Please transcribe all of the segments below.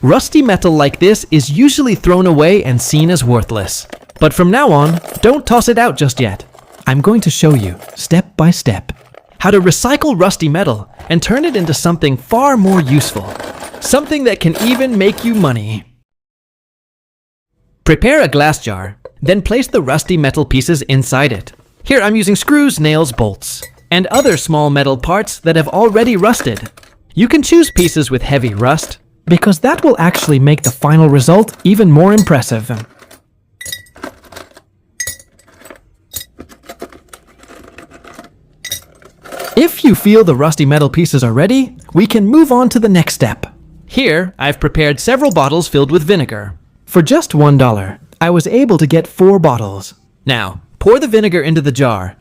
Rusty metal like this is usually thrown away and seen as worthless. But from now on, don't toss it out just yet. I'm going to show you, step by step, how to recycle rusty metal and turn it into something far more useful. Something that can even make you money. Prepare a glass jar, then place the rusty metal pieces inside it. Here I'm using screws, nails, bolts, and other small metal parts that have already rusted. You can choose pieces with heavy rust, because that will actually make the final result even more impressive. If you feel the rusty metal pieces are ready, we can move on to the next step. Here, I've prepared several bottles filled with vinegar. For just $1, I was able to get 4 bottles. Now, pour the vinegar into the jar.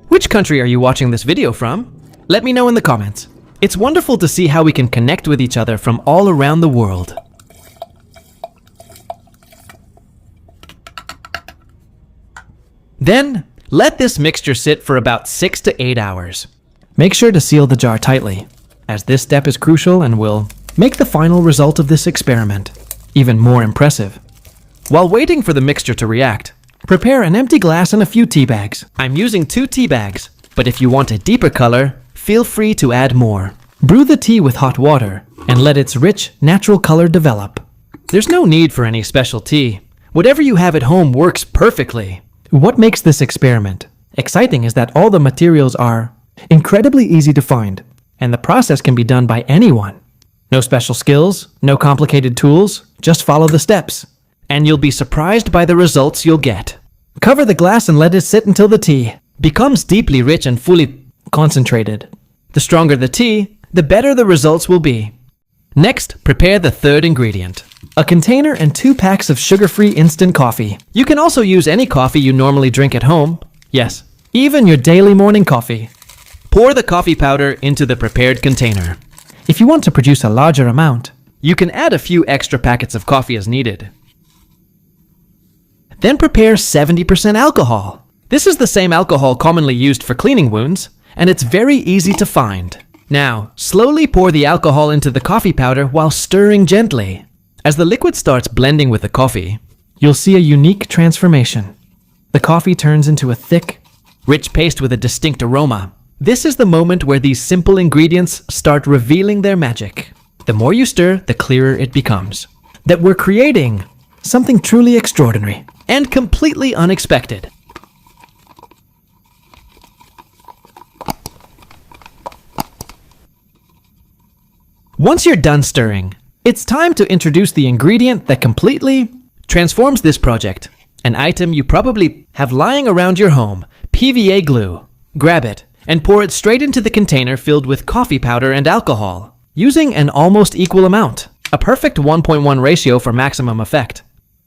Which country are you watching this video from? Let me know in the comments. It's wonderful to see how we can connect with each other from all around the world. Then, let this mixture sit for about 6 to 8 hours. Make sure to seal the jar tightly, as this step is crucial and will make the final result of this experiment even more impressive. While waiting for the mixture to react, prepare an empty glass and a few tea bags. I'm using 2 tea bags, but if you want a deeper color, feel free to add more. Brew the tea with hot water and let its rich, natural color develop. There's no need for any special tea. Whatever you have at home works perfectly. What makes this experiment exciting is that all the materials are incredibly easy to find, and the process can be done by anyone. No special skills, no complicated tools, just follow the steps, and you'll be surprised by the results you'll get. Cover the glass and let it sit until the tea becomes deeply rich and fully concentrated. The stronger the tea, the better the results will be. Next, prepare the third ingredient. A container and 2 packs of sugar-free instant coffee. You can also use any coffee you normally drink at home. Yes, even your daily morning coffee. Pour the coffee powder into the prepared container. If you want to produce a larger amount, you can add a few extra packets of coffee as needed. Then prepare 70% alcohol. This is the same alcohol commonly used for cleaning wounds, and it's very easy to find. Now, slowly pour the alcohol into the coffee powder while stirring gently. As the liquid starts blending with the coffee, you'll see a unique transformation. The coffee turns into a thick, rich paste with a distinct aroma. This is the moment where these simple ingredients start revealing their magic. The more you stir, the clearer it becomes that we're creating something truly extraordinary and completely unexpected. Once you're done stirring, it's time to introduce the ingredient that completely transforms this project. An item you probably have lying around your home, PVA glue. Grab it and pour it straight into the container filled with coffee powder and alcohol, using an almost equal amount, a perfect 1:1 ratio for maximum effect.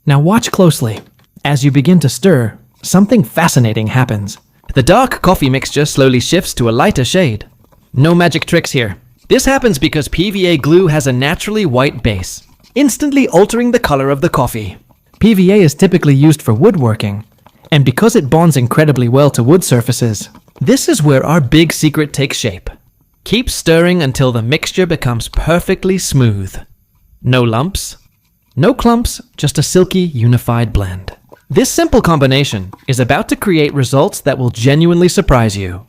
Now watch closely. As you begin to stir, something fascinating happens. The dark coffee mixture slowly shifts to a lighter shade. No magic tricks here. This happens because PVA glue has a naturally white base, instantly altering the color of the coffee. PVA is typically used for woodworking, and because it bonds incredibly well to wood surfaces, this is where our big secret takes shape. Keep stirring until the mixture becomes perfectly smooth. No lumps, no clumps, just a silky, unified blend. This simple combination is about to create results that will genuinely surprise you.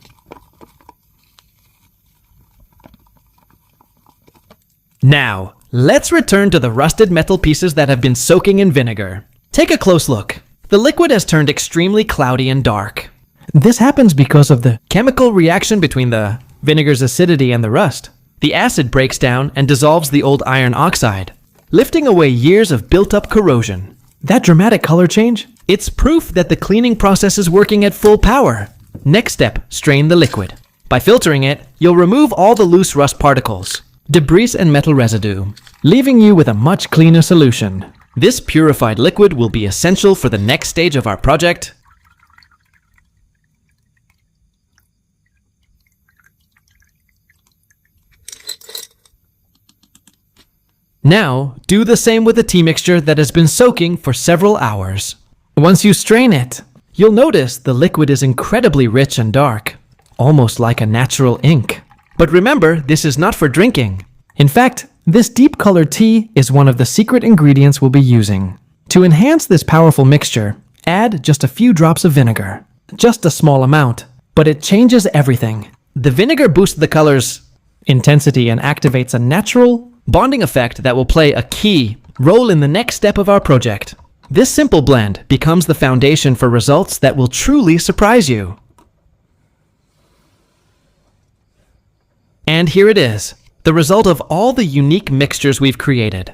Now, let's return to the rusted metal pieces that have been soaking in vinegar. Take a close look. The liquid has turned extremely cloudy and dark. This happens because of the chemical reaction between the vinegar's acidity and the rust. The acid breaks down and dissolves the old iron oxide, lifting away years of built-up corrosion. That dramatic color change? It's proof that the cleaning process is working at full power. Next step, strain the liquid. By filtering it, you'll remove all the loose rust particles, debris and metal residue, leaving you with a much cleaner solution. This purified liquid will be essential for the next stage of our project. Now, do the same with the tea mixture that has been soaking for several hours. Once you strain it, you'll notice the liquid is incredibly rich and dark, almost like a natural ink. But remember, this is not for drinking. In fact, this deep colored tea is one of the secret ingredients we'll be using. To enhance this powerful mixture, add just a few drops of vinegar. Just a small amount, but it changes everything. The vinegar boosts the color's intensity and activates a natural bonding effect that will play a key role in the next step of our project. This simple blend becomes the foundation for results that will truly surprise you. And here it is, the result of all the unique mixtures we've created.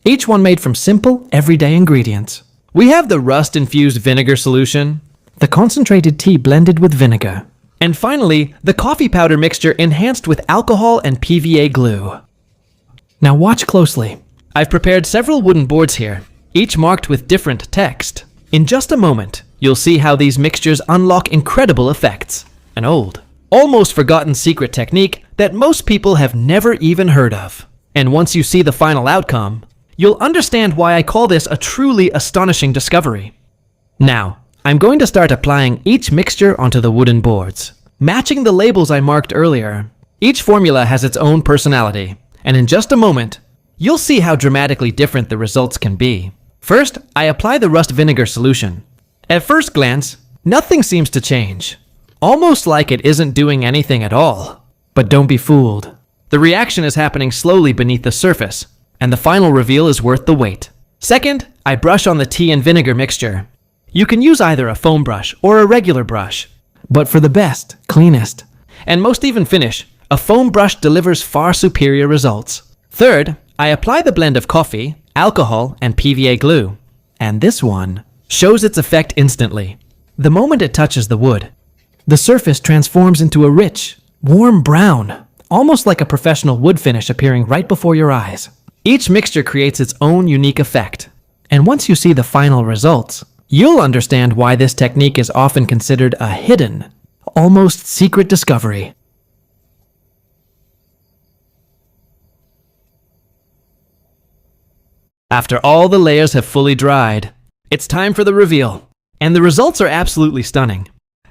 Each one made from simple, everyday ingredients. We have the rust-infused vinegar solution, the concentrated tea blended with vinegar, and finally, the coffee powder mixture enhanced with alcohol and PVA glue. Now watch closely. I've prepared several wooden boards here, each marked with different text. In just a moment, you'll see how these mixtures unlock incredible effects. An old, almost forgotten secret technique that most people have never even heard of. And once you see the final outcome, you'll understand why I call this a truly astonishing discovery. Now, I'm going to start applying each mixture onto the wooden boards. Matching the labels I marked earlier, each formula has its own personality, and in just a moment, you'll see how dramatically different the results can be. First, I apply the rust vinegar solution. At first glance, nothing seems to change. Almost like it isn't doing anything at all. But don't be fooled. The reaction is happening slowly beneath the surface, and the final reveal is worth the wait. Second, I brush on the tea and vinegar mixture. You can use either a foam brush or a regular brush. But for the best, cleanest, and most even finish, a foam brush delivers far superior results. Third, I apply the blend of coffee, alcohol, and PVA glue. And this one shows its effect instantly. The moment it touches the wood, the surface transforms into a rich, warm brown, almost like a professional wood finish appearing right before your eyes. Each mixture creates its own unique effect. And once you see the final results, you'll understand why this technique is often considered a hidden, almost secret discovery. After all the layers have fully dried, it's time for the reveal. And the results are absolutely stunning.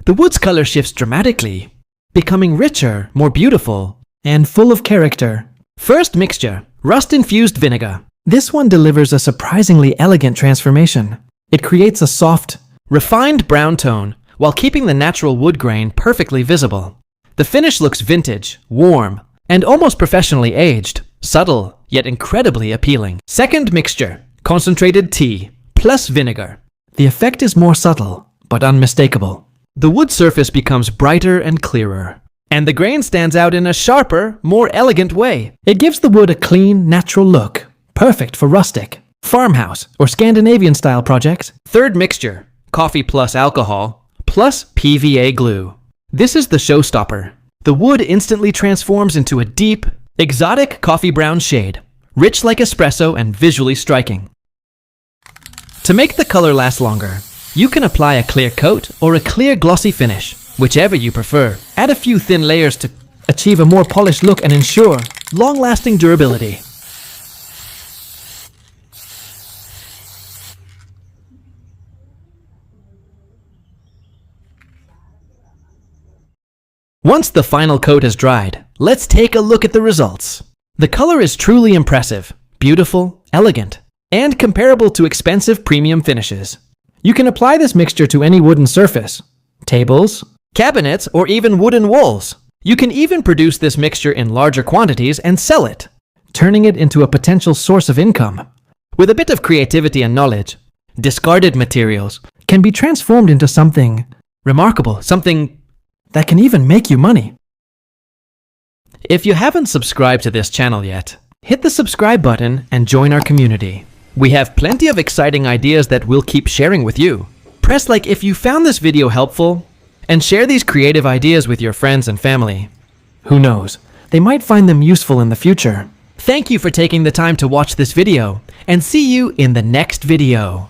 The wood's color shifts dramatically, becoming richer, more beautiful, and full of character. First mixture, rust-infused vinegar. This one delivers a surprisingly elegant transformation. It creates a soft, refined brown tone while keeping the natural wood grain perfectly visible. The finish looks vintage, warm, and almost professionally aged, subtle, yet incredibly appealing. Second mixture, concentrated tea, plus vinegar. The effect is more subtle, but unmistakable. The wood surface becomes brighter and clearer, and the grain stands out in a sharper, more elegant way. It gives the wood a clean, natural look, perfect for rustic, farmhouse, or Scandinavian-style projects. Third mixture, coffee plus alcohol, plus PVA glue. This is the showstopper. The wood instantly transforms into a deep, exotic coffee brown shade, rich like espresso and visually striking. To make the color last longer, you can apply a clear coat or a clear glossy finish, whichever you prefer. Add a few thin layers to achieve a more polished look and ensure long-lasting durability. Once the final coat has dried, let's take a look at the results. The color is truly impressive, beautiful, elegant, and comparable to expensive premium finishes. You can apply this mixture to any wooden surface, tables, cabinets, or even wooden walls. You can even produce this mixture in larger quantities and sell it, turning it into a potential source of income. With a bit of creativity and knowledge, discarded materials can be transformed into something remarkable, something that can even make you money. If you haven't subscribed to this channel yet, hit the subscribe button and join our community. We have plenty of exciting ideas that we'll keep sharing with you. Press like if you found this video helpful, and share these creative ideas with your friends and family. Who knows, they might find them useful in the future. Thank you for taking the time to watch this video, and see you in the next video.